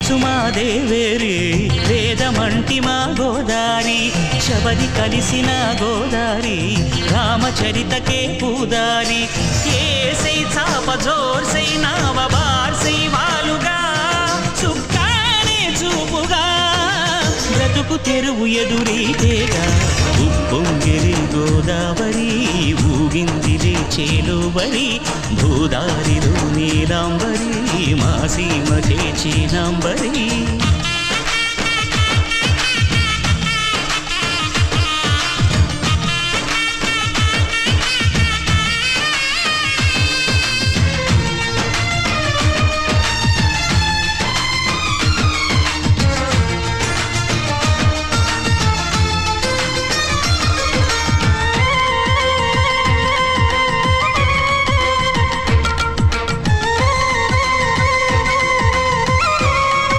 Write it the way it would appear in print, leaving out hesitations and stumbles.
తెలుసు మా దేవేరి వేదమంటి మా గోదారి శబరి కలిసిన గోదారి రామచరితకే పూదారి ఏసై చాప జోర్సై నావ బార్సై వాలుగా చుక్కానే చూపుగా బ్రతుకు తెరువు ఎదురీతేగా ఉప్పొంగిరి గోదావరి ఊగిందిలే చేలోబరి భూదారిలో నీలాంబరి మా సీమ చేచినాంబరి